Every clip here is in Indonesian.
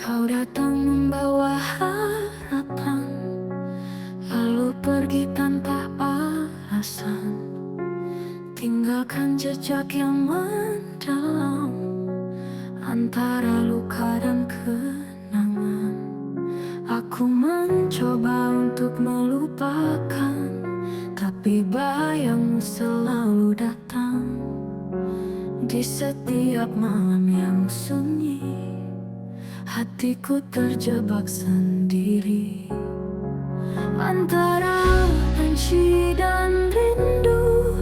Kau datang membawa harapan, lalu pergi tanpa alasan, tinggalkan jejak yang mendalam antara luka dan kenangan. Aku mencoba untuk melupakan, tapi bayangmu selalu datang di setiap malam yang sunyi. Hatiku terjebak sendiri antara benci dan rindu.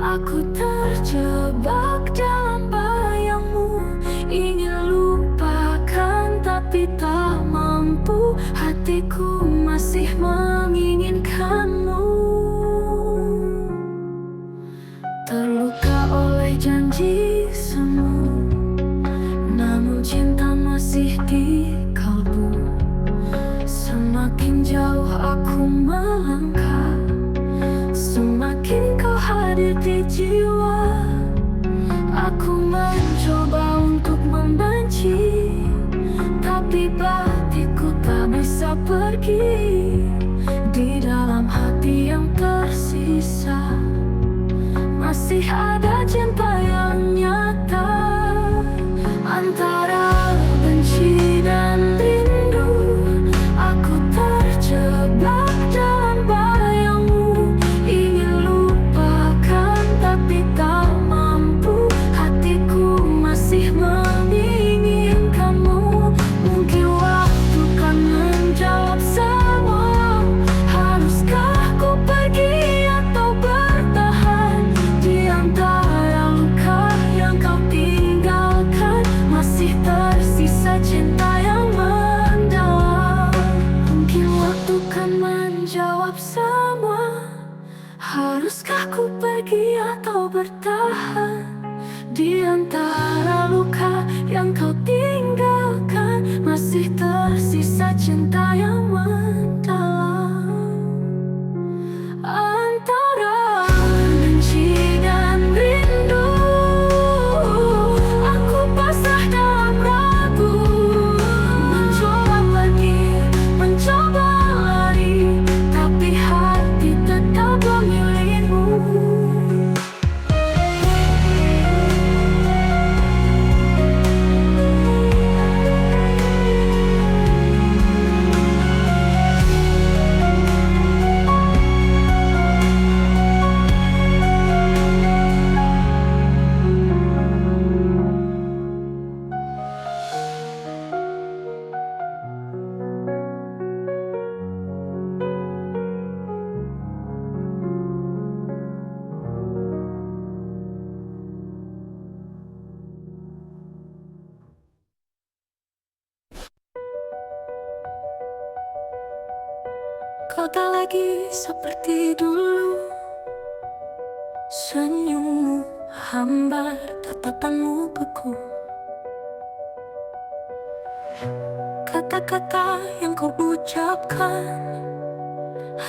Aku terjebak dalam bayangmu, ingin lupakan tapi tak mampu. Hatiku masih menginginkanmu, terluka oleh janji semu, namun cinta masih di kalbu. Semakin jauh aku melangkah, semakin kau hadir di jiwa. Aku mencoba untuk membenci, tapi batinku tak bisa pergi. Di dalam hati yang tersisa masih ada cinta yang nyata. Antara benci dan rindu, aku terjebak dalam bayangmu, ingin lupakan tapi tak mampu. Hatiku masih menginginkanmu. Mungkin waktu kan menjawab semua. Haruskah ku pergi atau bertahan di antara luka yang kau tinggalkan? Masih tersisa cinta yang mendalam. Mungkin waktu kan menjawab semua. Haruskah ku pergi atau bertahan di antara luka yang kau tinggalkan? Masih tersisa cinta yang mendalam. Antara benci dan rindu, aku pasrah dalam ragu. Mencoba pergi, mencoba lari, tapi hati tetap memilihmu. Kau tak lagi seperti dulu, senyummu hambar, tatapanmu beku. Kata-kata yang kau ucapkan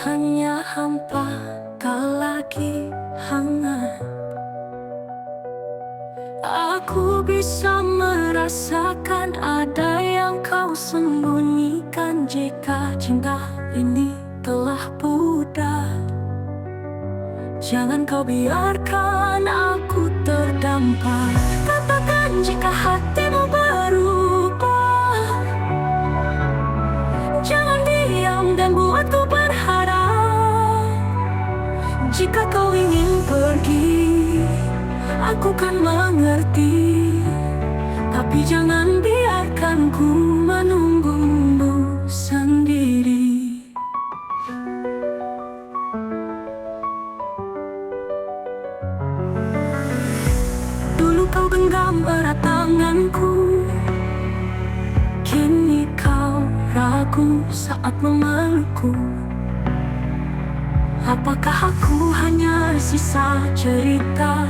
hanya hampa, tak lagi hangat. Aku bisa merasakan ada yang kau sembunyikan. Jika cinta ini telah pudar, jangan kau biarkan aku terdampar. Katakan jika hatimu berubah, jangan diam dan buatku berharap. Jika kau ingin pergi, aku kan mengerti, tapi jangan biarkan ku menunggumu sendiri. Dulu kau genggam erat tanganku, kini kau ragu saat memelukku. Apakah aku hanya sisa cerita,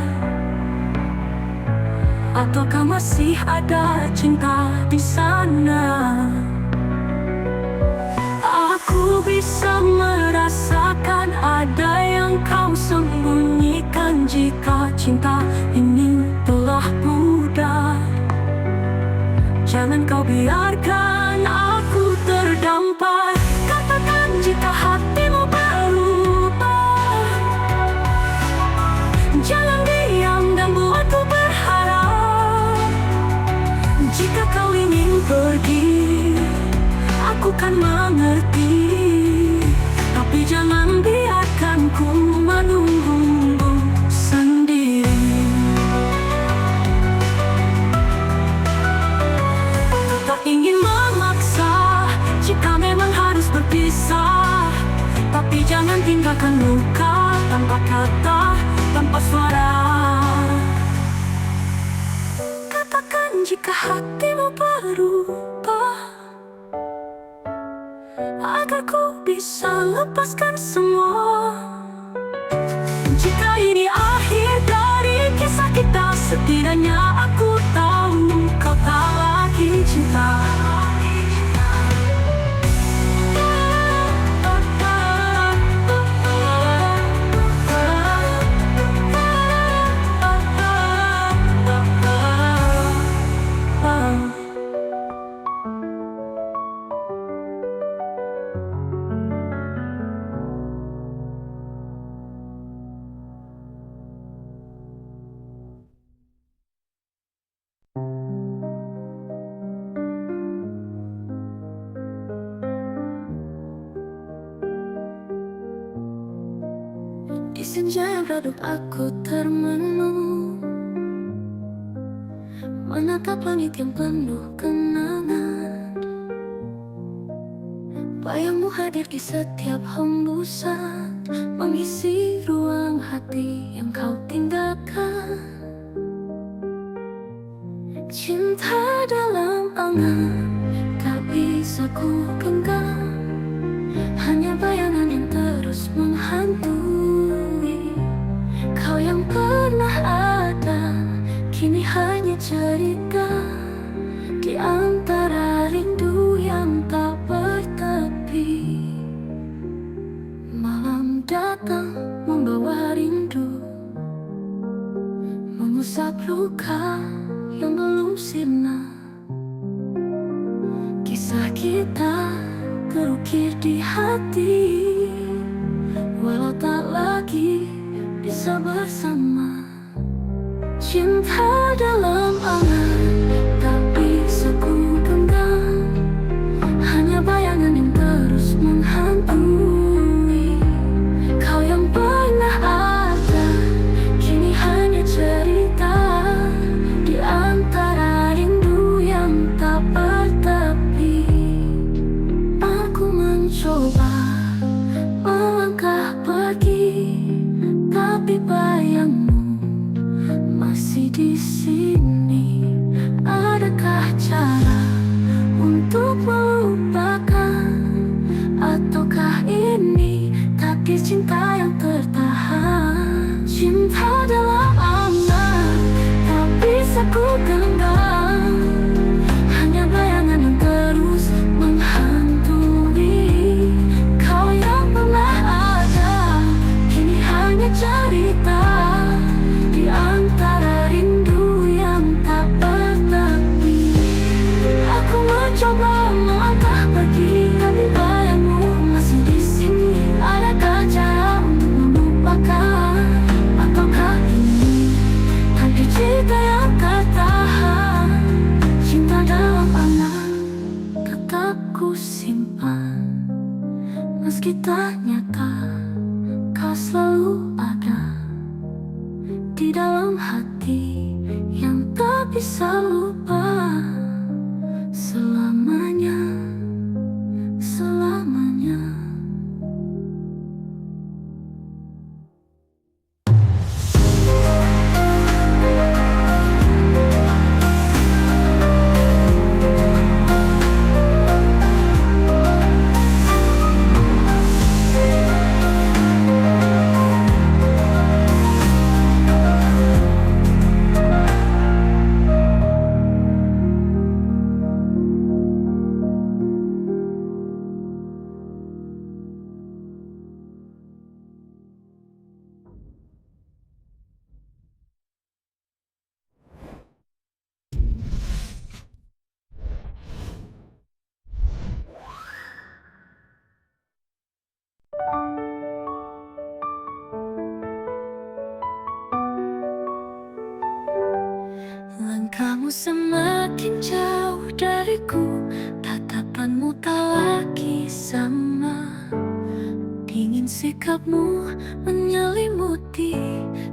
ataukah masih ada cinta di sana? Aku bisa merasakan ada yang kau sembunyikan. Jika cinta ini telah pudar, jangan kau biarkan akan mengerti. Tapi jangan biarkan ku menunggu sendiri. Tak ingin memaksa jika memang harus berpisah. Tapi jangan tinggalkan luka tanpa kata, tanpa suara. Katakan jika hatimu berubah, agar ku bisa lepaskan semua. Jika ini akhir dari kisah kita, setidaknya aku tahu kau tak lagi cinta. Di senja yang redup aku termenung, menatap langit yang penuh kenangan. Bayangmu hadir di setiap hembusan, mengisi ruang hati yang kau tinggalkan. Cinta dalam angan tak bisa ku genggam, hanya bayangan yang terus menghantui. Kau yang pernah ada, kini hanya cerita di antara rindu yang tak bertepi. Malam datang membawa rindu, mengusap luka yang belum sirna. Kisah kita terukir di hati, walau tak lagi bisa bersama. Cinta dalam angan tak bisa ku genggam, hanya bayangan yang terus menghantui. Kau yang pernah ada, kini hanya cerita di antara rindu yang tak bertepi. Aku mencoba melangkah pergi, tapi bayangmu masih di sini. Adakah cara untuk melupakan, ataukah ini takdir cinta yang tertahan? Cinta dalam angan tak bisa ku genggam, hanya bayangan yang terus menghantui. Kau yang pernah ada, kini hanya cerita di antara rindu yang tak bertepi. Aku mencoba melangkah pergi, tapi bayangmu masih di sini. Adakah cara untuk melupakan, ataukah ini takdir cinta yang tertahan? Cinta dalam angan tetap ku simpan, meski tak nyata kau selalu ada di dalam hati yang tak bisa lupa selamanya, selamanya. Langkahmu semakin jauh dariku, tatapanmu tak lagi sama. Dingin sikapmu menyelimuti,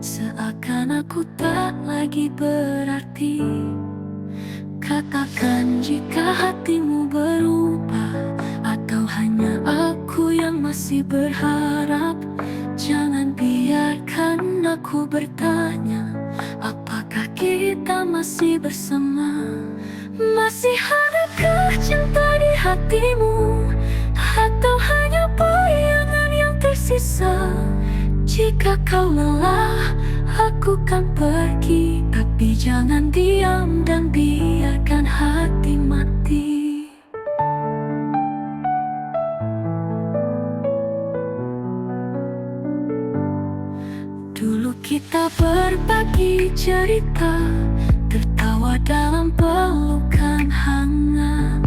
seakan aku tak lagi berarti. Katakan jika hatimu berubah, atau hanya aku yang masih berharap. Jangan biarkan aku bertanya, apakah kita masih bersama? Masih adakah cinta di hatimu, atau hanya bayangan yang tersisa? Jika kau lelah, aku kan pergi, tapi jangan diam dan biarkan hati mati. Dulu kita berbagi cerita, tertawa dalam pelukan hangat.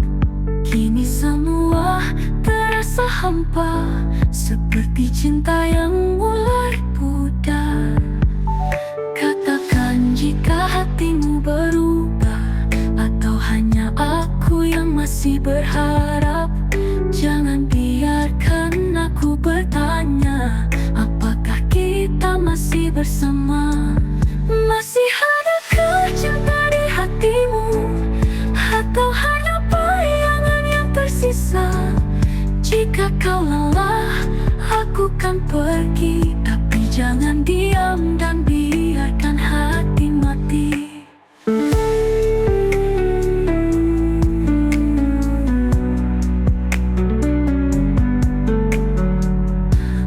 Kini semua terasa hampa, seperti cinta yang mulai pudar. Katakan jika hatimu berubah, atau hanya aku yang masih berharap. Jangan biarkan aku bertanya, apakah kita masih bersama? Masih adakah cinta di hatimu, atau hanya bayangan yang tersisa? Jika kau lelah, aku kan pergi, tapi jangan diam dan biarkan hati mati.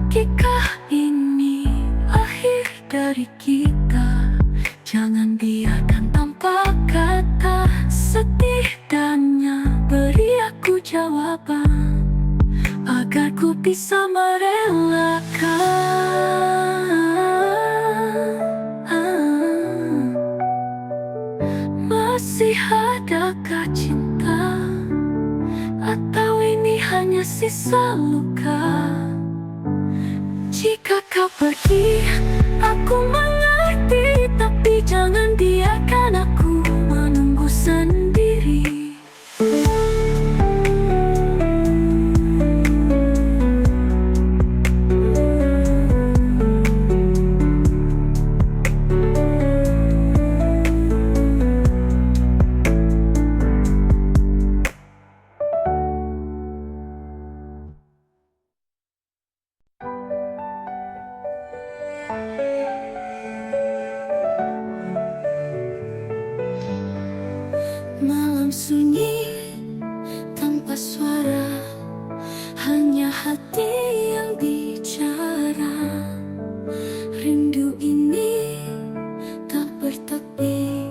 Jika ini akhir dari kita, jangan biarkan tanpa kata. Setidaknya beri aku jawaban, agar ku bisa merelakan. Masih adakah cinta, atau ini hanya sisa luka? Jika kau pergi, aku mengerti, tapi jangan biarkan aku menunggu sendiri. Malam sunyi tanpa suara, hanya hati yang bicara. Rindu ini tak bertepi,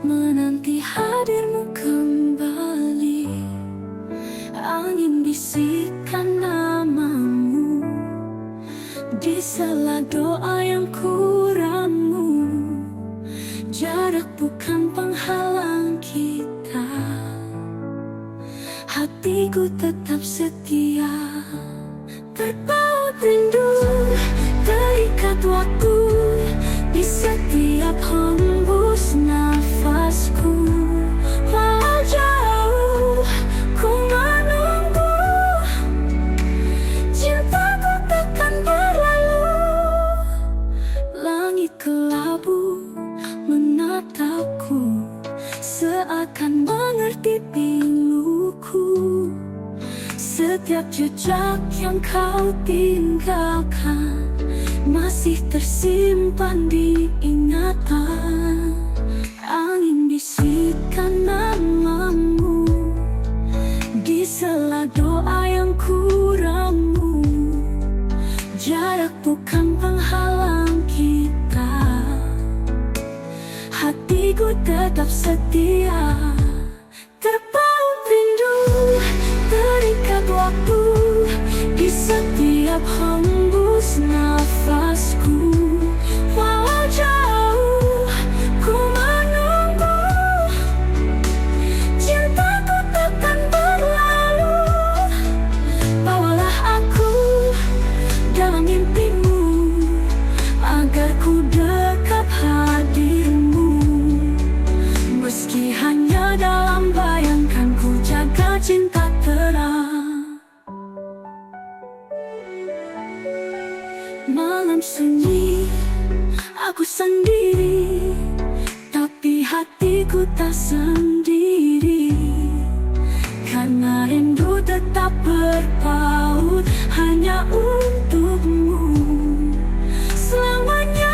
menanti hadirmu kembali. Angin bisikan namamu di sela doa yang kuramu. Jarak bukan penghalang kita, hatiku tetap setia. Terpaut rindu, terikat waktu, di setiap hembus nafasku. Walau jauh ku menunggu, cintaku takkan berlalu. Langit kelabu menatapku, seakan mengerti piluku. Setiap jejak yang kau tinggalkan masih tersimpan di ingatan. Angin bisikan namamu di sela doa yang kuramu. Jarak bukan penghalang kita, hatiku tetap setia. Terpaut rindu, terikat waktu, di setiap hembus nafasku. Walau jauh ku menunggu, cintaku takkan berlalu. Bawalah aku dalam mimpimu, agar ku dekat hadirmu. Meski hanya dalam bayangkan, ku jaga cinta terang. sunyi, aku sendiri, tapi hatiku tak sendiri. Karena rindu tetap berpaut hanya untukmu selamanya.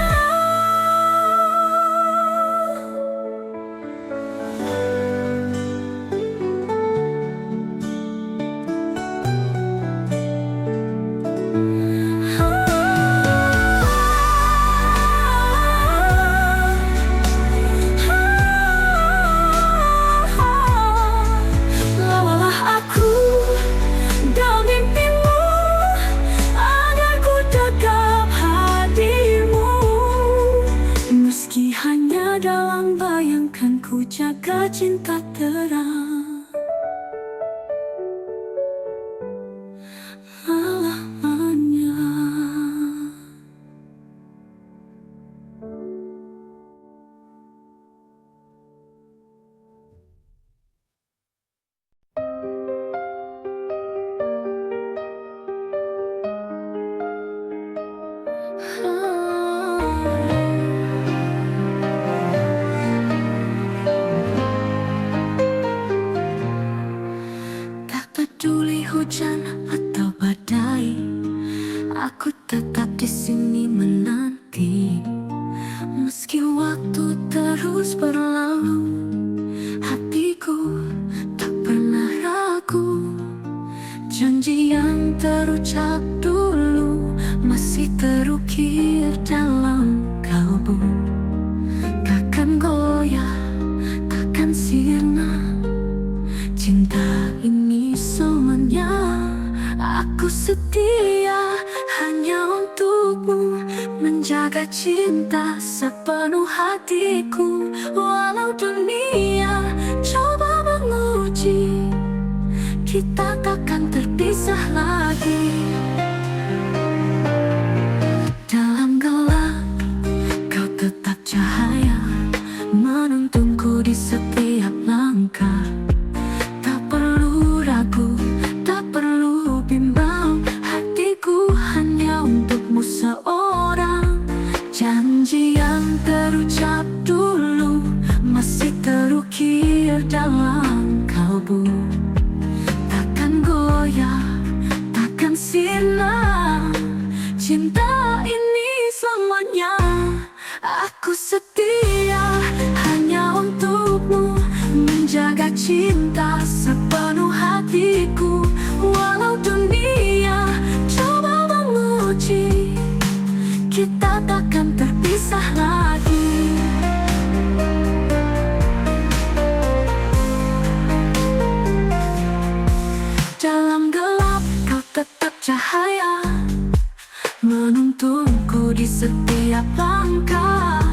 Dalam bayangkanku jaga cinta terang selamanya. Peduli hujan atau badai, aku tetap di sini menanti. Meski waktu terus berlalu, hatiku tak pernah ragu. Janji yang terucap dulu masih terukir dalam kalbu. Takkan goyah, takkan sirna. Cinta ini semuanya, aku setia hanya untukmu, menjaga cinta sepenuh hatiku. Walau dunia coba menguji, kita takkan terpisah lagi. Dalam gelap, kau tetap cahaya, menuntunku di setiap langkah. Tak perlu bimbang, hatiku hanya untukmu seorang. Janji yang terucap dulu masih terukir dalam kalbu. Takkan goyah, takkan sirna. Cinta ini selamanya, aku setia hanya untukmu, menjaga cinta sepenuh hatiku. Walau dunia coba menguji, kita takkan terpisah lagi. Dalam gelap kau tetap cahaya, menuntunku di setiap langkah.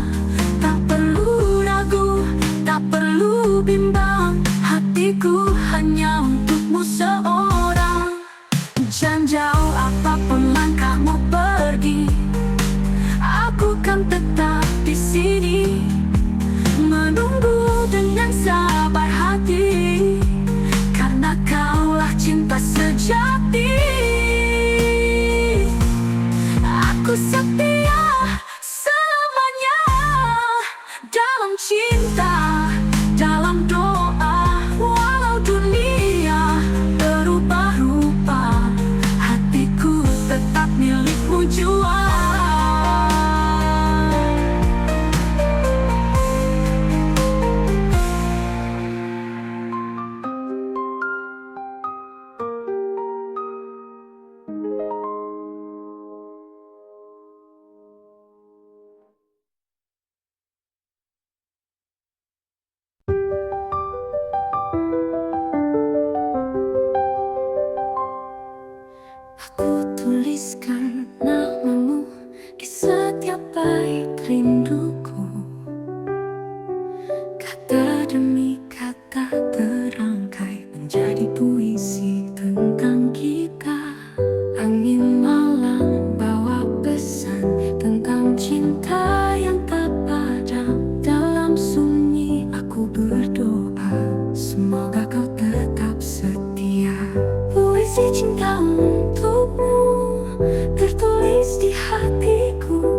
Tak perlu ragu, tak perlu bimbang, hatiku hanya untukmu seorang. Jangan jauh apapun langkahmu pergi, aku kan tetap di sini, menunggu dengan sabar hati. Karena kaulah cinta sejati, aku setia selamanya. Dalam cinta, dalam doa, walau dunia berubah rupa, hatiku tetap milikmu jua. Aku tuliskan namamu di setiap bait rinduku. Kata demi kata terangkai menjadi puisi tentang kita. Angin malam bawa pesan tentang cinta yang tak padam. Dalam sunyi aku berdoa, semoga kau tetap setia. Puisi cinta untukmu tertulis di hatiku.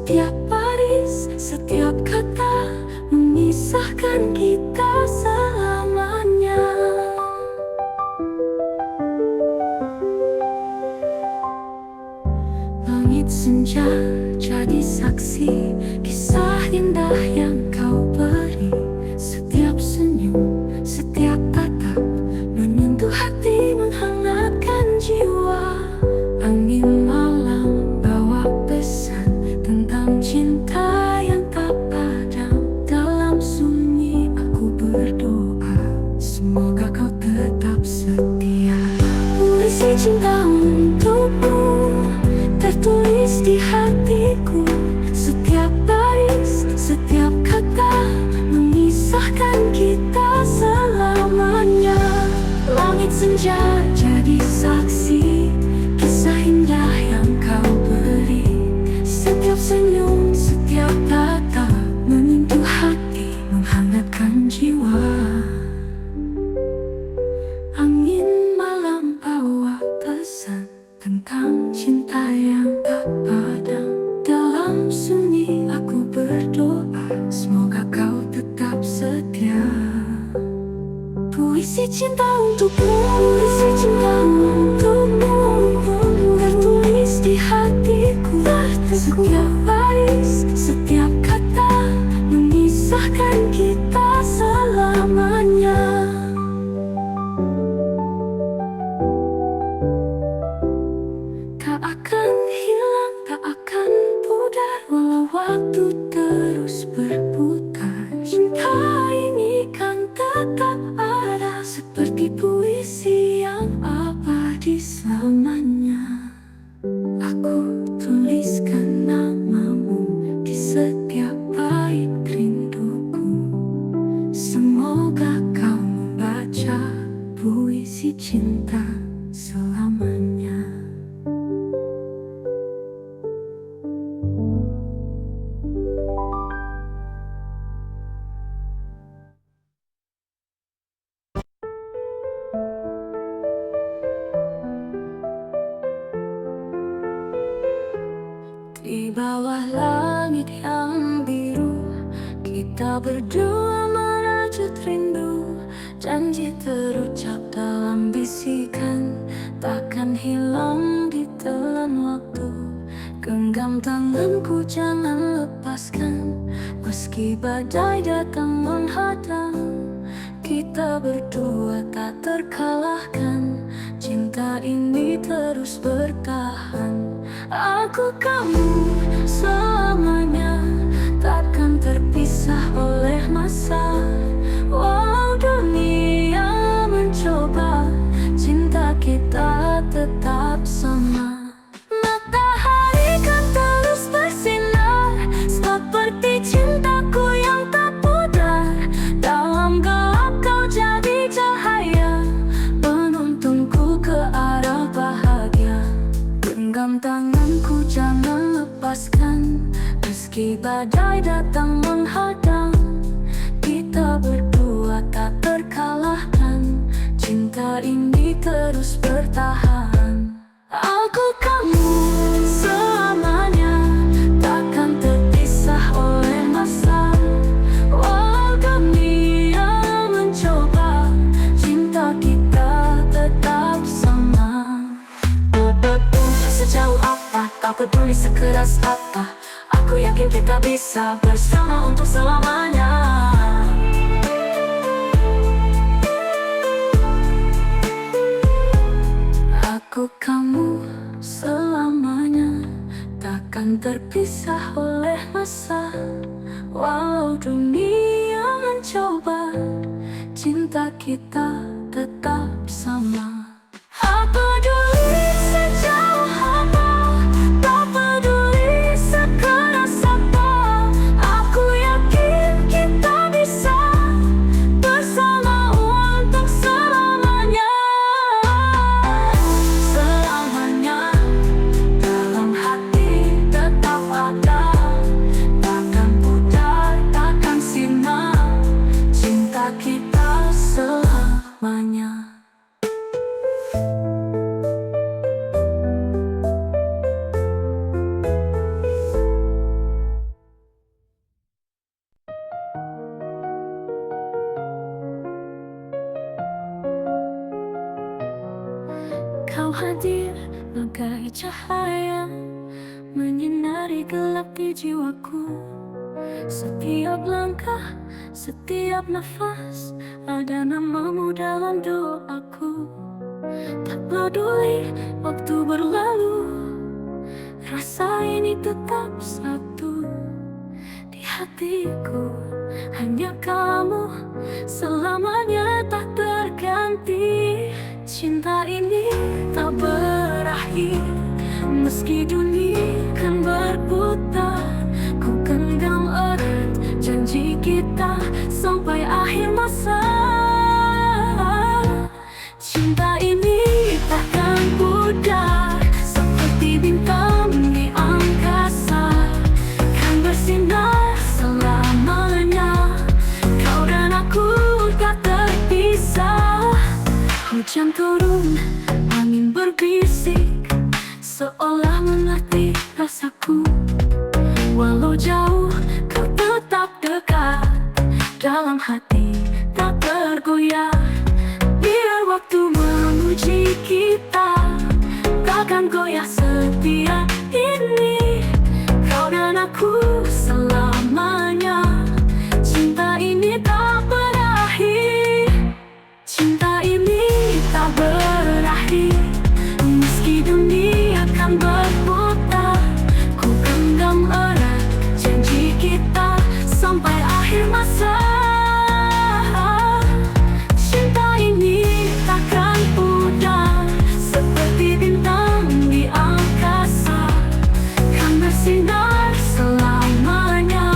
setiap baris, setiap kata memisahkan kita selamanya. Langit senja jadi saksi kisah indah yang kau beri. Setiap senyum, setiap tatap menyentuh hati, menghangatkan jiwa. Angin malam bawa pesan tentang cinta yang tak padam. Dalam sunyi aku berdoa, semoga kau tetap setia. Puisi cinta untukmu tertulis di hatiku. Setiap baris, setiap kata memisahkan kita selamanya. Langit senja jadi saksi kisah indah yang kau beri. Setiap senyum, setiap tatap menyentuh hati, menghangatkan jiwa. Angin malam bawa pesan tentang cinta yang tak padam. Dalam sunyi aku berdoa, semoga kau tetap setia. Puisi cinta untukmu, puisi cinta untukmu tertulis di hatiku. Setiap baris, setiap kata memisahkan kita selamanya. Tak akan hilang, tak akan pudar, walau waktu terus berputar. Cinta ini kan tetap ada, seperti puisi yang abadi selamanya. Aku tuliskan namamu di setiap bait rinduku. Semoga kau membaca puisi cinta selamanya. Di bawah langit yang biru, kita berdua merajut rindu. Janji terucap dalam bisikan, takkan hilang ditelan waktu. Genggam tanganku jangan lepaskan, meski badai datang menghadang. Kita berdua tak terkalahkan, cinta ini terus bertahan. Aku kamu selamanya, takkan terpisah oleh masa. Walau dunia mencoba, cinta kita tetap sama. Matahari kan terus bersinar, seperti cintaku yang tak pudar. Dalam gelap kau jadi cahaya, penuntunku ke arah bahagia. Genggam tanganku jangan lepaskan, meski badai datang menghadang. Kita berdua tak terkalahkan, cinta ini terus bertahan. Aku kamu selamanya, takkan terpisah oleh masa. Walau dunia mencoba, cinta kita tetap sama. Sejauh apa, tak peduli sekeras apa, aku yakin kita bisa bersama untuk selamanya. Aku kamu selamanya, takkan terpisah oleh masa. Walau dunia mencoba, cinta kita tetap sama. Apa peduli sejauh apa, tak peduli sekeras apa, aku yakin kita bisa bersama untuk selamanya. Selamanya dalam hati tetap ada, takkan pudar, takkan sirna, cinta kita selamanya. hadir bagai cahaya menyinari gelap di jiwaku. Setiap langkah, setiap nafas, ada namamu dalam doaku. Tak peduli waktu berlalu, rasa ini tetap satu. Di hatiku hanya kamu, selamanya tak terganti. Cinta ini tak berakhir, meski dunia kan berputar. Ku genggam erat janji kita sampai akhir masa. Cinta ini takkan pudar, seperti bintang di angkasa, kan bersinar selamanya. Kau dan aku tak terpisah. Hujan turun, angin berbisik, seolah mengerti rasaku. Walau jauh, kau tetap dekat, dalam hati tak tergoyah. Biar waktu menguji kita, takkan goyah setia ini. Kau dan aku selamanya. Cinta ini tak berakhir, cinta ini tak berakhir, meski dunia kan berputar. Ku genggam erat janji kita sampai akhir masa. Cinta ini takkan pudar, seperti bintang di angkasa, kan bersinar selamanya.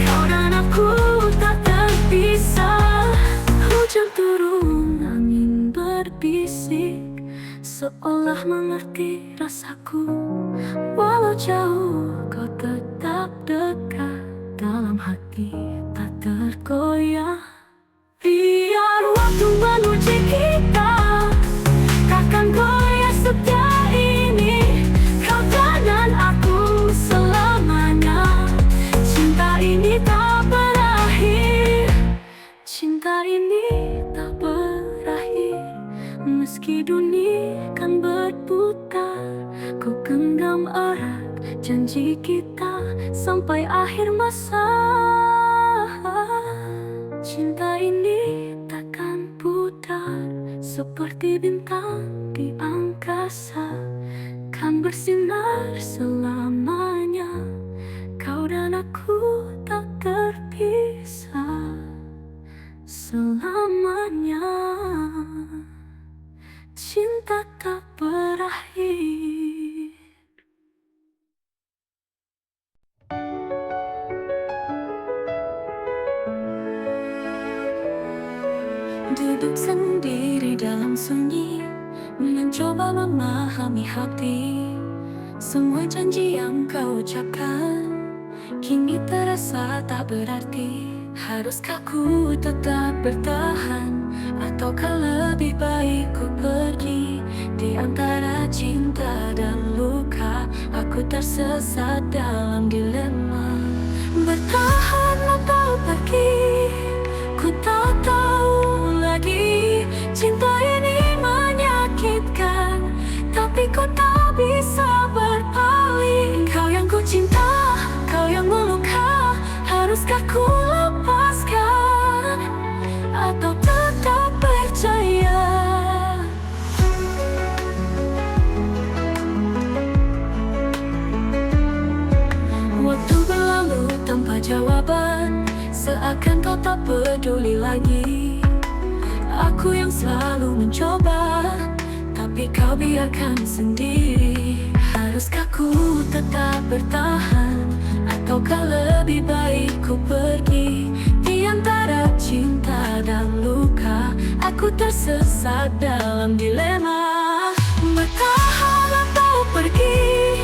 Kau dan aku tak terpisah. Hujan turun, angin berbisik, seolah mengerti rasaku. Walau jauh, kau tetap dekat, dalam hati tak tergoyah. Biar waktu menguji kita, takkan goyah setia ini. Kau dan aku selamanya. Cinta ini tak berakhir, cinta ini tak berakhir, meski dunia kan berputar. Ku genggam erat janji kita sampai akhir masa. Cinta ini takkan pudar, seperti bintang di angkasa, kan bersinar selamanya. Kau dan aku tak terpisah selamanya. Cinta tak berakhir. Duduk sendiri dalam sunyi, mencoba memahami hati. Semua janji yang kau ucapkan kini terasa tak berarti. Haruskah ku tetap bertahan, ataukah lebih baik ku pergi? Di antara cinta dan luka, aku tersesat dalam dilema. Bertahan atau pergi, ku tak tahu lagi. Cinta ini menyakitkan, tapi ku tak bisa berpaling. Kau yang ku cinta, kau yang meluka. Haruskah ku lepaskan, atau tetap percaya? Waktu berlalu tanpa jawaban, seakan kau tak peduli lagi. Aku yang selalu mencoba, tapi kau biarkan sendiri. Haruskah ku tetap bertahan, ataukah lebih baik ku pergi? Di antara cinta dan luka, aku tersesat dalam dilema. Bertahan atau pergi,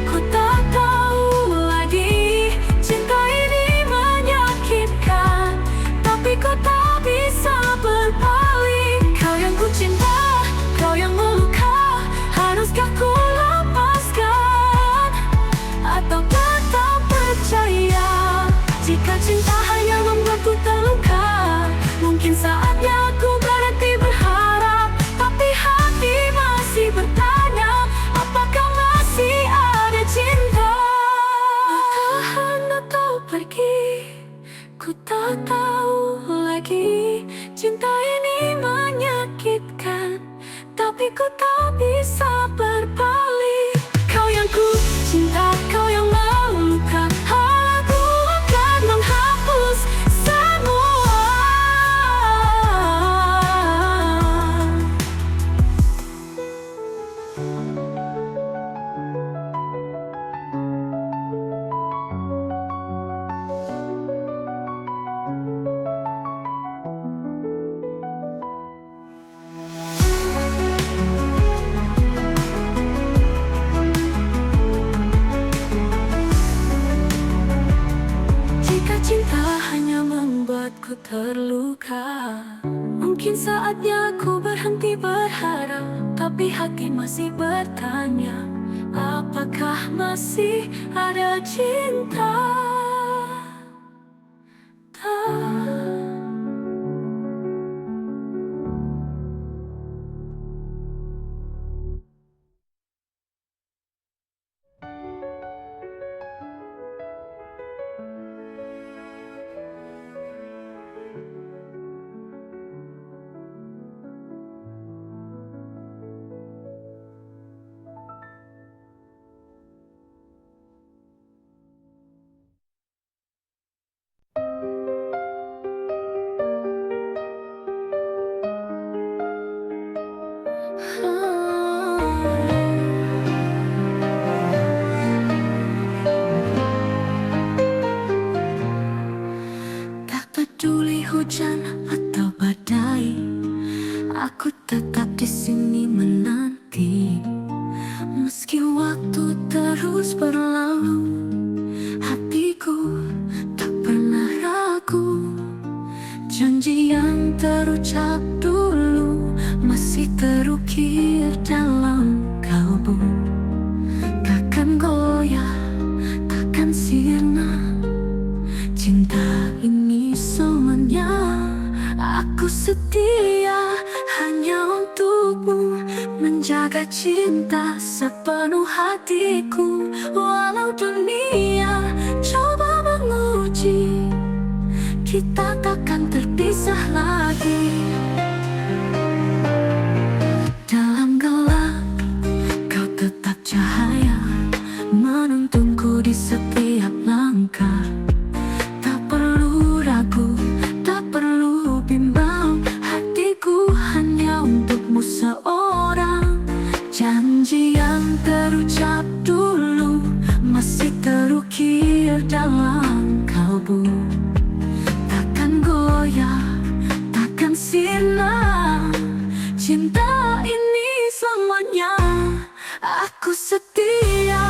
ku tak tahu lagi. Cinta ini menyakitkan, tapi ku tak bisa berpaling. Kau yang ku cinta, kau yang meluka. Haruskah ku lepaskan, atau tetap percaya? Jika cinta hanya membuatku terluka, mungkin saatnya aku berhenti berharap. Tapi hati masih pergi. Ku tak tahu lagi cinta ini menyakitkan, tapi ku tak bisa berbalik. Kau yang ku cinta, kau yang meluka, aku akan menghapus semua. Cinta hanya membuatku terluka, mungkin saatnya ku berhenti berharap. Tapi hati masih bertanya, apakah masih ada cinta? Tak peduli hujan atau badai, aku tetap di sini menanti. Meski waktu terus berlalu, hatiku tak pernah ragu. Janji yang terucap dulu masih terukir dalam kalbu. Takkan goyah, takkan sirna, cinta ini selamanya. Aku setia hanya untukmu, menjaga cinta sepenuh hatiku. Walau dunia coba menguji, kita takkan terpisah lagi. Dalam gelap, kau tetap cahaya, menuntunku di setiap langkah. Tak perlu ragu, tak perlu bimbang, hatiku hanya untukmu seorang. Janji yang terucap dulu masih terukir dalam kalbu. Takkan goyah, takkan sirna, cinta ini selamanya. Aku setia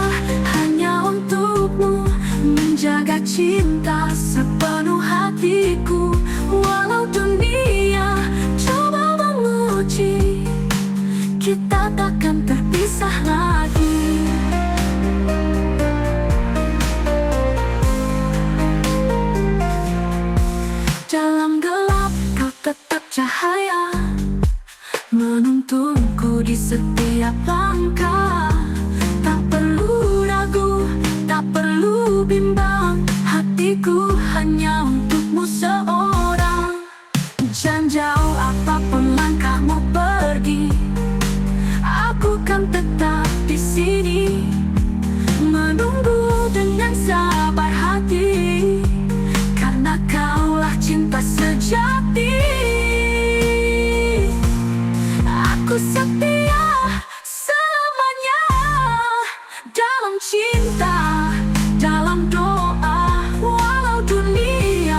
hanya untukmu, menjaga cinta sepenuh hatiku. Walau dunia coba menguji, kita takkan terpisah lagi. Dalam gelap kau tetap cahaya, menuntunku di setiap langkah. Tak perlu ragu, tak perlu bimbang, hatiku hanya untukmu seorang. Jangan jauh apapun langkahmu pergi, aku kan tetap di sini, menunggu dengan sabar hati. Karena kaulah cinta sejati. Aku setia selamanya, dalam cinta, dalam doa. Walau dunia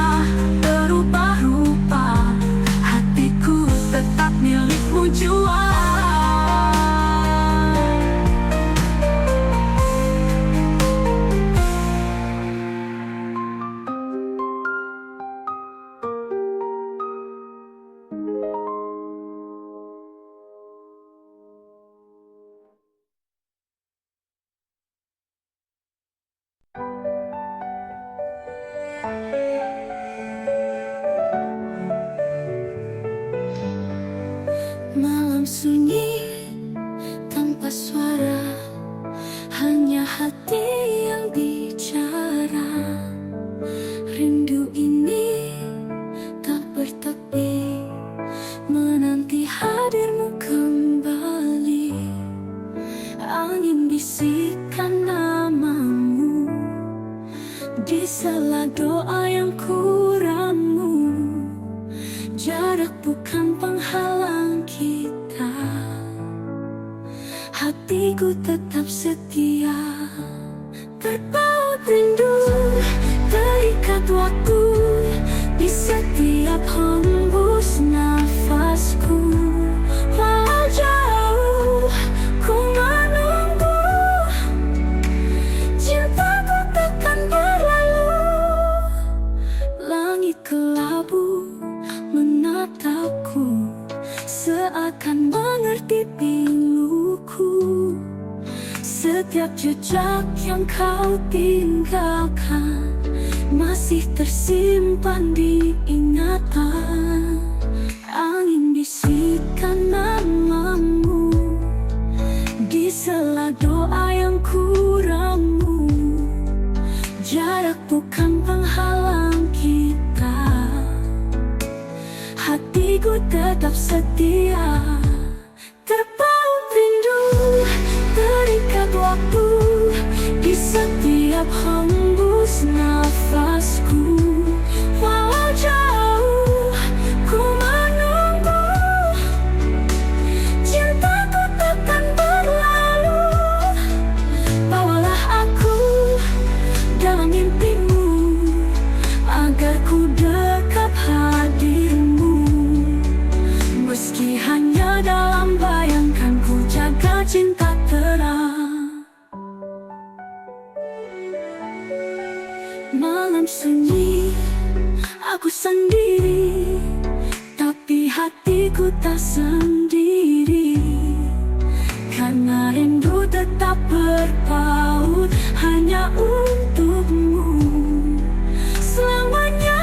Di sela doa yang kuramu, jarak bukan penghalang kita. Hatiku tetap setia, terpaut rindu, terikat waktu di setiap hembus nafasku. Walau jauh ku menunggu, cintaku takkan berlalu. Langit kelabu menatapku, seakan mengerti piluku. Setiap jejak yang kau tinggalkan masih tersimpan di ingatan. Angin bisikan namamu di sela doa yang kuramu. Jarak bukan penghalang kita, hatiku tetap setia. Terpaut rindu, terikat waktu di setiap hembus nafasku. Walau jauh ku menunggu, cintaku takkan berlalu. Bawalah aku dalam mimpimu, agar ku dekat hadirmu. Meski hanya dalam bayangkan, ku jaga cinta terang. Malam sunyi, aku sendiri, tapi hatiku tak sendiri. Karena rindu tetap berpaut hanya untukmu selamanya.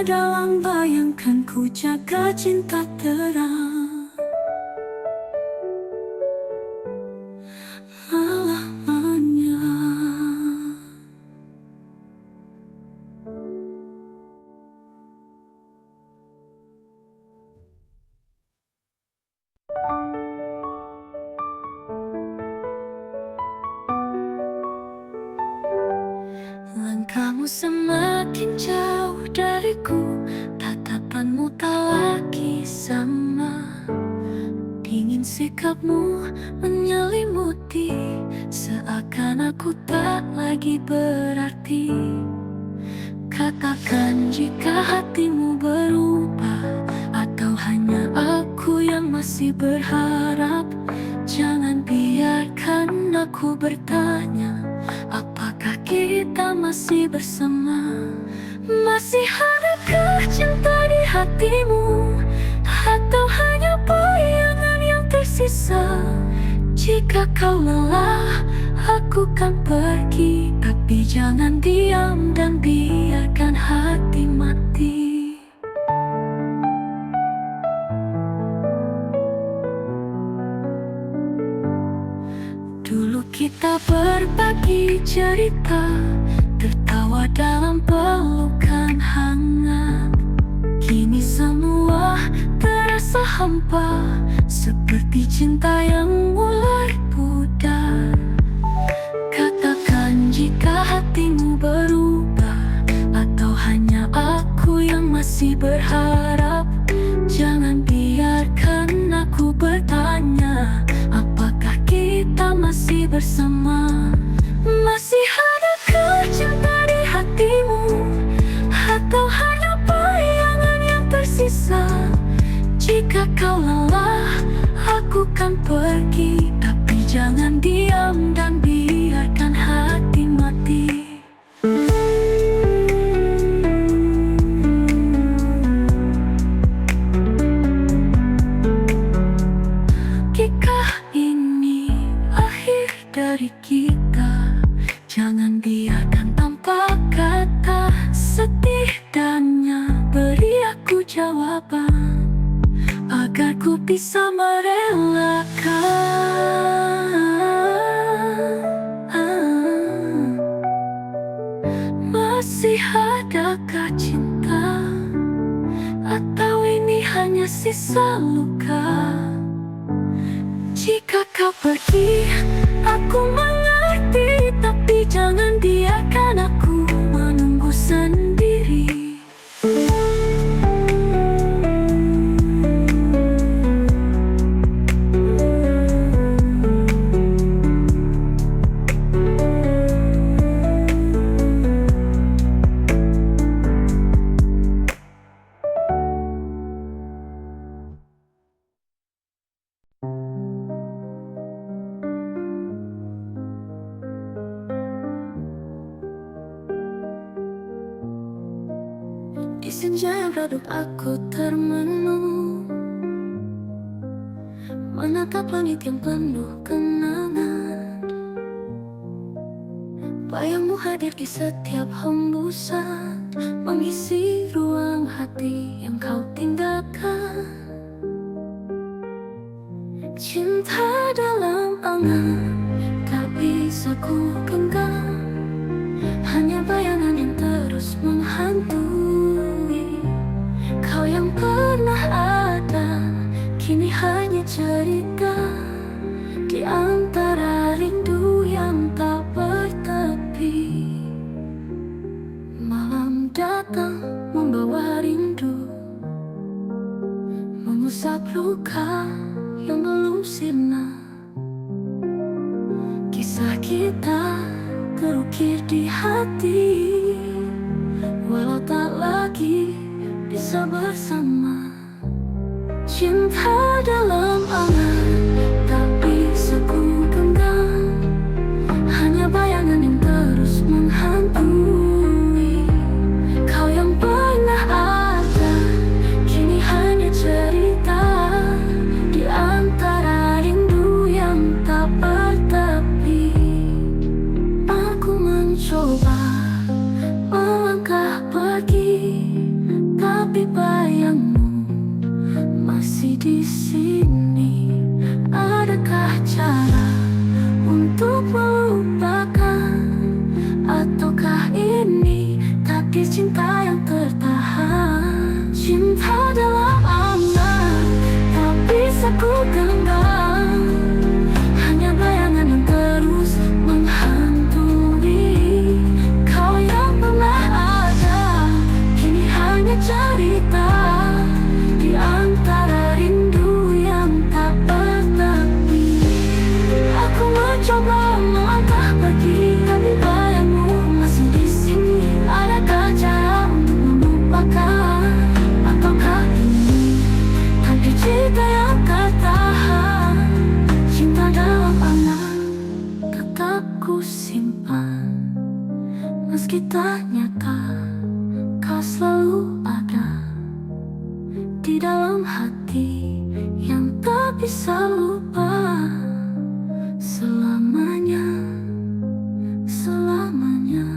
Dalam bayangkan, ku jaga cinta terang selamanya. Langkahmu semakin jauh dariku, tatapanmu tak lagi sama. Dingin sikapmu menyelimuti, seakan aku tak lagi berarti. Katakan jika hatimu berubah, atau hanya aku yang masih berharap. Jangan biarkan aku bertanya, apakah kita masih bersama? Masih adakah cinta di hatimu, atau hanya bayangan yang tersisa? Jika kau lelah, aku kan pergi, tapi jangan diam dan biarkan hati mati. Dulu kita berbagi cerita, tertawa dalam pelukan hangat. Kini semua terasa hampa, seperti cinta yang mulai pudar. Katakan jika hatimu berubah, atau hanya aku yang masih berharap. Jangan biarkan aku bertanya, apakah kita masih bersama? Masih adakah cinta di hatimu, atau hanya bayangan yang tersisa? Jika kau lelah, aku kan pergi, tapi jangan diam dan biarkan hati mati. Jika ini akhir dari kita, jangan Jangan biarkan tanpa kata, setidaknya beri aku jawaban agar ku bisa merelakan. Masih adakah cinta, atau ini hanya sisa luka? Jika kau pergi, aku mengerti, tapi jangan biarkan aku menunggu sendiri. Di senja yang redup aku termenung, menatap langit yang penuh kenangan. Bayangmu hadir di setiap hembusan, mengisi ruang hati yang kau tinggalkan. Cinta dalam angan tak bisa ku genggam, hanya bayangan yang terus menghantui. Kau yang pernah ada, kini hanya cerita di antara rindu yang tak bertepi. Malam datang membawa rindu, mengusap luka yang belum sirna. Kisah kita terukir di hati, walau tak lagi bisa bersama. Cinta dalam angan tak bisa ku genggam, hanya bayangan yang terus menghantui. Kau yang pernah ada, kini hanya cerita di antara rindu yang tak bertepi. Aku mencoba melangkah pergi, tapi bayangmu masih di sini. Adakah cara untuk melupakan, ataukah ini takdir cinta yang tertahan? Cinta dalam angan tak bisa ku genggam, hanya bayangan yang terus menghantui. Kau yang pernah ada, kini hanya cerita di antara rindu yang tak bertepi. Aku mencoba melangkah pergi, tapi bayangmu masih di sini. Adakah cara untuk melupakan, ataukah ini takdir cinta yang tertahan? Cinta dalam angan tetap ku simpan, meski tak nyata kau selalu ada di dalam hati yang tak bisa lupa selamanya, selamanya.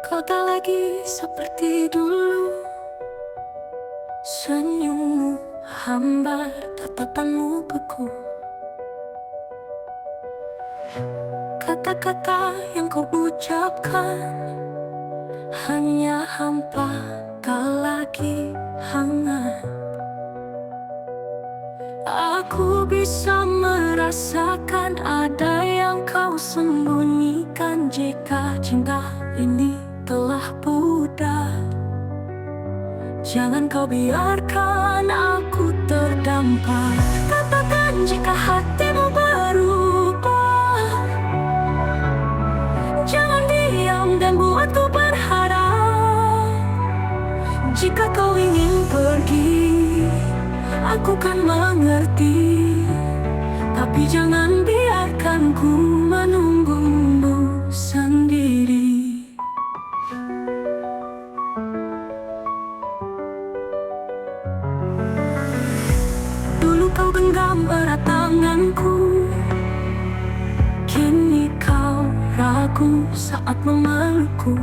Kau tak lagi seperti dulu, senyummu hambar, tatapanmu beku. Kata-kata yang kau ucapkan hanya hampa, tak lagi hangat. Aku bisa merasakan ada yang kau sembunyikan. Jika cinta ini telah pudar, jangan kau biarkan aku terdampar. Katakan jika hatimu berubah, jangan diam dan buatku berharap. Jika kau ingin pergi, aku kan mengerti, tapi jangan biarkan ku menunggumu sendiri. Dulu kau genggam erat tanganku, kini kau ragu saat memelukku.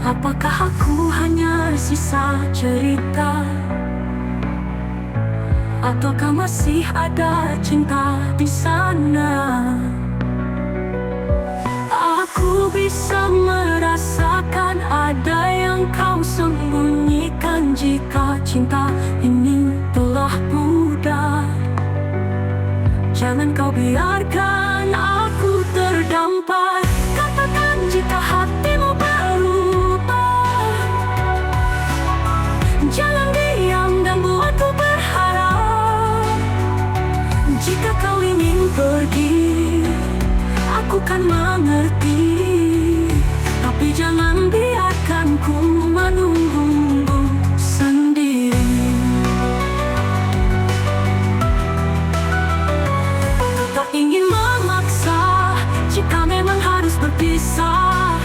Apakah aku hanya sisa cerita, ataukah masih ada cinta di sana? Aku bisa merasakan ada yang kau sembunyikan. Jika cinta ini telah pudar, jangan kau biarkan aku terdampar. Katakan jika hatimu berubah, jangan diam dan buatku berharap. Jika kau ingin pergi, aku kan mengerti, tapi jangan biarkan ku menunggumu sendiri. Tak ingin memaksa jika memang harus berpisah,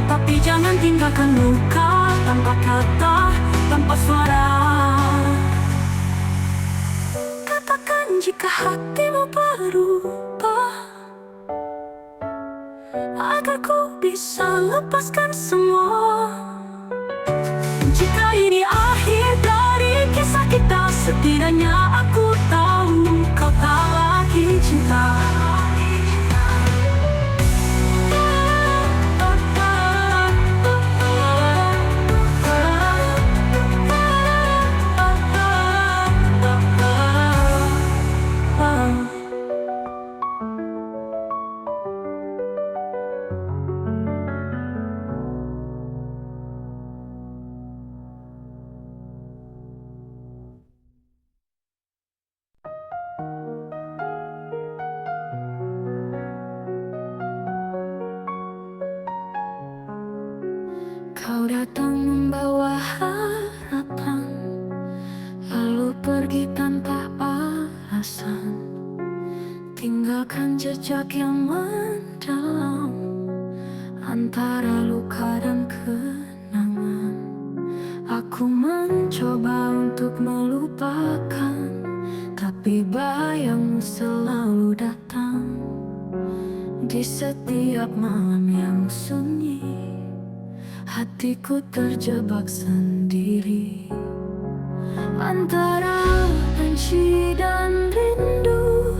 tapi jangan tinggalkan luka tanpa kata, tanpa suara. Katakan jika hatimu berubah, agar ku bisa lepaskan semua. Jika ini akhir dari kisah kita, setidaknya aku tahu kau tak lagi cinta. Kau datang membawa harapan, lalu pergi tanpa alasan, tinggalkan jejak yang mendalam antara luka dan kenangan. Aku mencoba untuk melupakan, tapi bayangmu selalu datang di setiap malam yang sunyi. Hatiku terjebak sendiri antara benci dan rindu.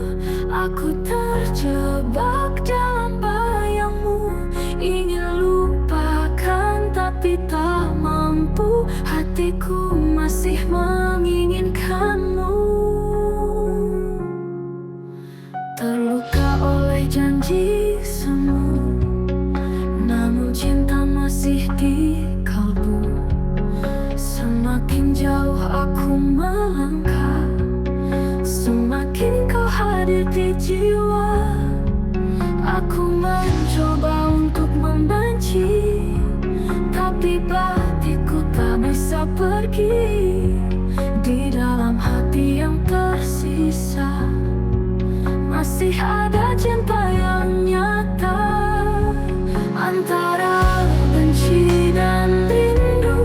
Aku terjebak dalam bayangmu, ingin lupakan tapi tak mampu. Hatiku masih menginginkanmu, terluka oleh janji semu, namun cinta masih di kalbu. Semakin jauh aku melangkah, semakin kau hadir di jiwa. Aku mencoba untuk membenci, tapi batinku tak bisa pergi. Di dalam hati yang tersisa masih ada cinta yang nyata. Antara benci dan rindu,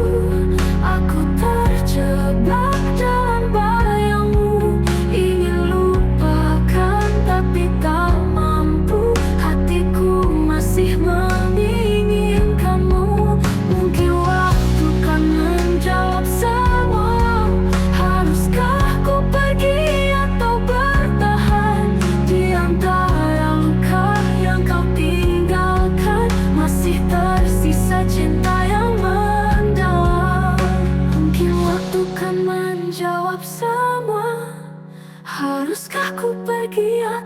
aku terjebak dalam bayangmu, ingin lupakan tapi tak mampu. Hatiku masih menginginkanmu. Mungkin waktu kan menjawab semua. Haruskah ku pergi atau bertahan di antara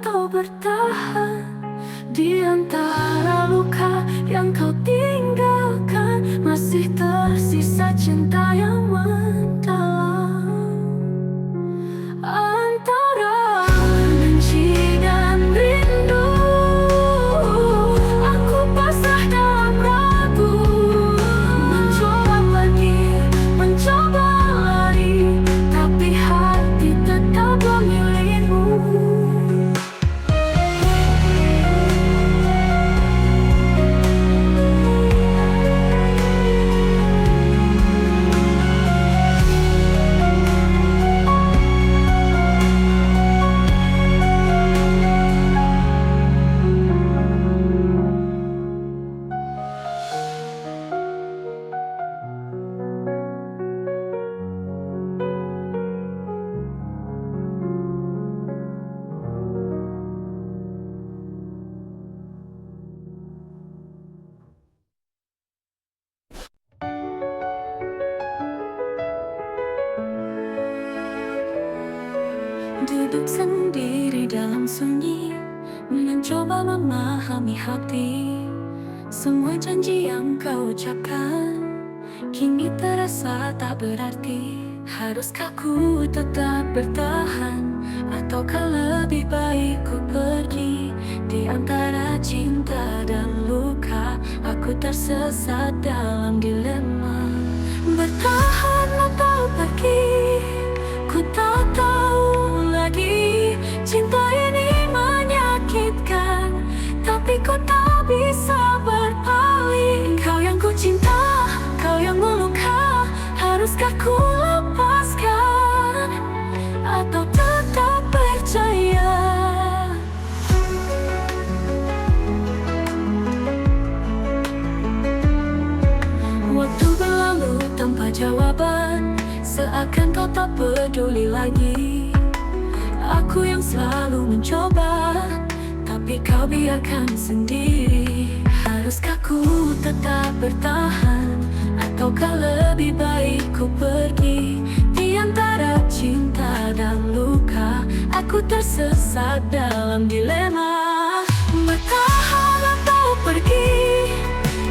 atau bertahan di antara luka yang kau tinggalkan. Masih tersisa cinta yang mendalam antara benci dan rindu. Aku pasrah dalam ragu, mencoba pergi, mencoba lari, tapi hati tetap memilihmu. Duduk sendiri dalam sunyi, mencoba memahami hati. Semua janji yang kau ucapkan kini terasa tak berarti. Haruskah ku tetap bertahan, ataukah lebih baik ku pergi? Di antara cinta dan luka, aku tersesat dalam dilema. Bertahan atau pergi, ku tak tahu lagi. Cinta ini menyakitkan, tapi ku tak bisa berpaling. Kau yang ku cinta, kau yang meluka. Haruskah ku lepaskan atau tetap percaya? Waktu berlalu tanpa jawaban, seakan kau tak peduli lagi. Aku yang selalu mencoba, tapi kau biarkan sendiri. Haruskah ku tetap bertahan, ataukah lebih baik ku pergi? Di antara cinta dan luka, aku tersesat dalam dilema. Bertahan atau pergi,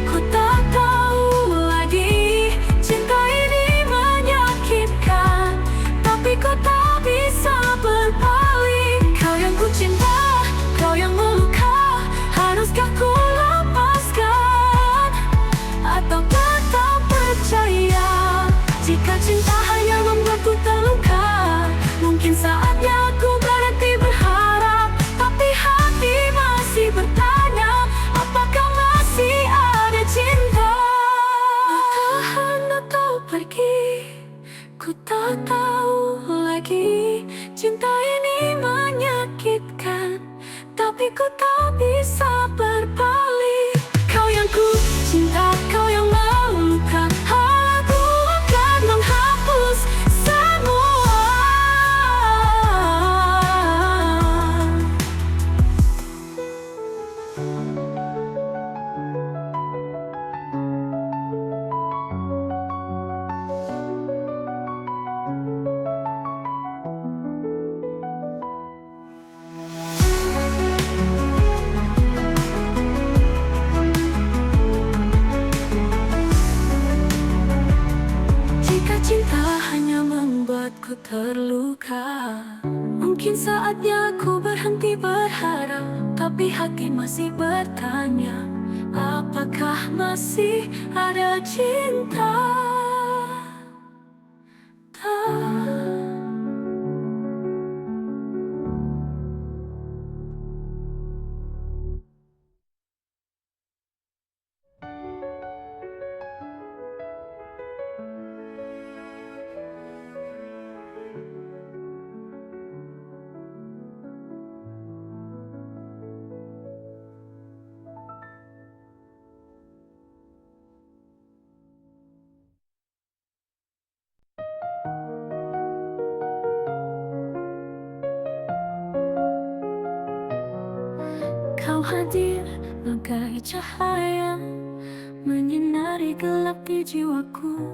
ku tak tahu lagi. Cinta ini menyakitkan, tapi ku tak bisa berpaling. Kau yang ku cinta, kau yang meluka. Haruskah ku lepaskan atau tetap percaya? Jika cinta hanya membuatku terluka, mungkin saatnya aku berhenti berharap. Tapi hati masih bertanya, apakah masih ada cinta? Bertahan atau pergi, ku tak tahu lagi. Cinta ini menyakitkan, tapi ku tak bisa berpaling. Kau yang ku cinta, kau yang meluka. Aku akan menghapus semua. Jika cinta hanya membuatku terluka, mungkin saatnya aku berhenti berharap. Tapi hati masih bertanya, apakah masih ada cinta? Kau hadir bagai cahaya, menyinari gelap di jiwaku.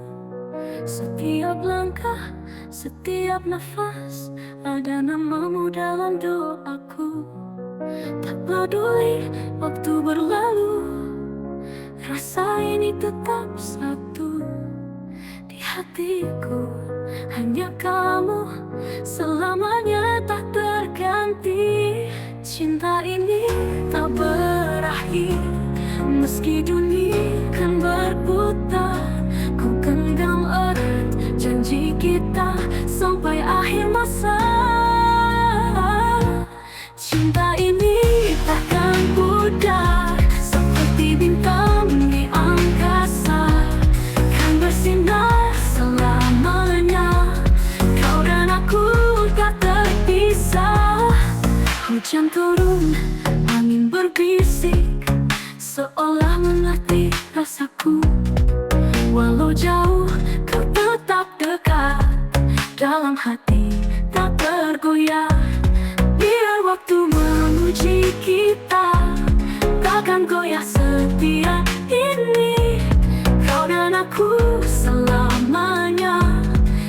Setiap langkah, setiap nafas, ada namamu dalam doaku. peduli waktu berlalu. Rasa ini tetap satu di hatiku. Hanya kamu selamanya tak terganti. Cinta ini tak berakhir meski dunia kan berputar. Ku genggam erat janji kita sampai akhir masa. Cinta ini takkan pudar seperti bintang di angkasa, kan bersinar selamanya. Kau dan aku tak terpisah. Hujan turun, angin berbisik, seolah mengerti rasaku. Walau jauh, kau tetap dekat, dalam hati tak tergoyah. Biar waktu menguji kita, takkan goyah setia ini. Kau dan aku selamanya.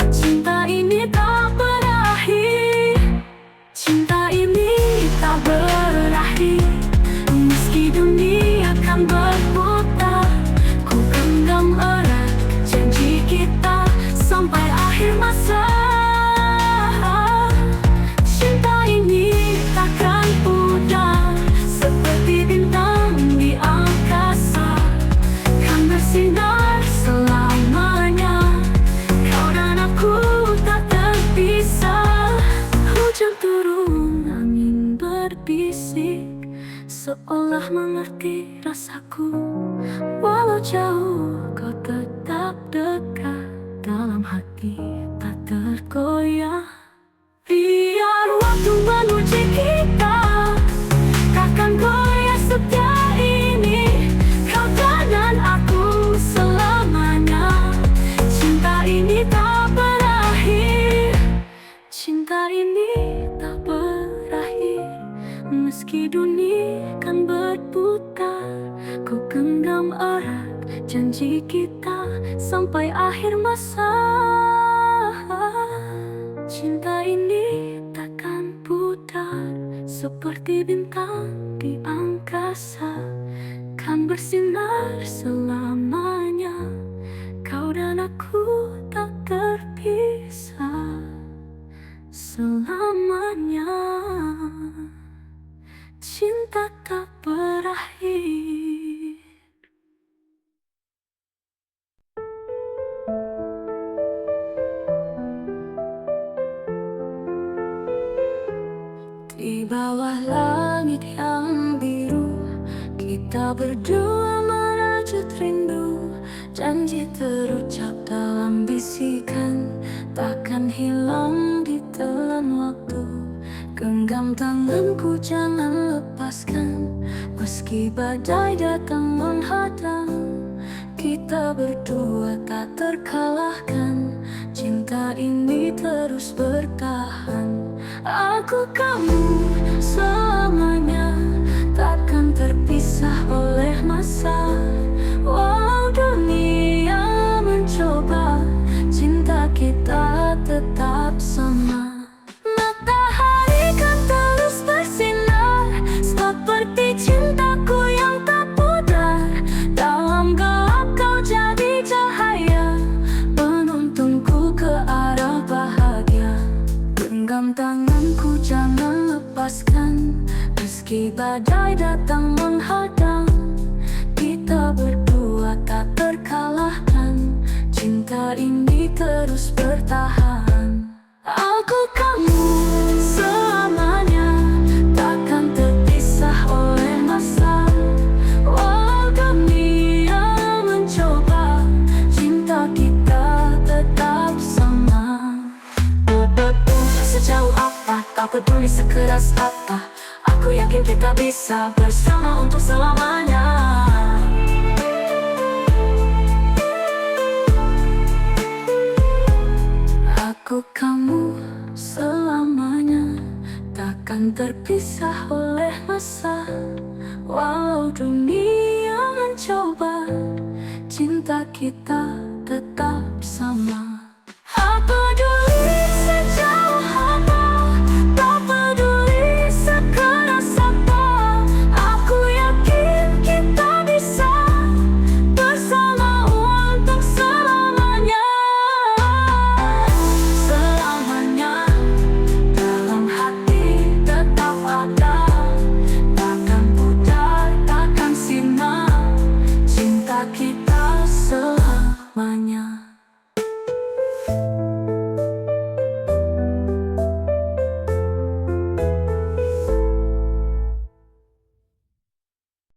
Cinta ini tak berakhir. Cinta ini tak berakhir meski dunia kan berputar. Ku genggam erat janji kita sampai akhir masa. Cinta ini takkan pudar seperti bintang di angkasa, kan bersinar selamanya. Kau dan aku tak terpisah. Hujan turun, angin berbisik, seolah mengerti rasaku. Walau jauh, kau tetap dekat, dalam hati tak tergoyah. Biar waktu menguji kita, takkan goyah setia ini. Kau dan aku selamanya. Cinta ini tak berakhir. Cinta ini tak berakhir meski dunia kan berputar. Ku genggam erat janji kita sampai akhir masa. Cinta ini takkan pudar seperti bintang di angkasa, kan bersinar selamanya. Kau dan aku tak terpisah selamanya. Cinta tak berakhir. Di bawah langit yang biru, kita berdua merajut rindu. Janji terucap dalam bisikan, takkan hilang ditelan waktu. Genggam tanganku jangan lepaskan, meski badai datang menghadang. Kita berdua tak terkalahkan, cinta ini terus bertahan. Aku kamu selamanya, takkan terpisah oleh masa. Walau dunia mencoba, cinta kita tetap sama. Matahari kan terus bersinar, seperti cintaku yang tak pudar. Dalam gelap kau jadi cahaya, penuntunku ke arah bahagia. Genggam tanganku jangan lepaskan, meski badai datang menghadang. Kita berdua tak terkalahkan, cinta ini terus bertahan. Aku kamu selamanya, takkan terpisah oleh masa. Walau dunia mencoba, cinta kita tetap sama. Sejauh apa, tak peduli sekeras apa, aku yakin kita bisa bersama untuk selamanya. Aku kamu selamanya, takkan terpisah oleh masa. Walau dunia mencoba, cinta kita tetap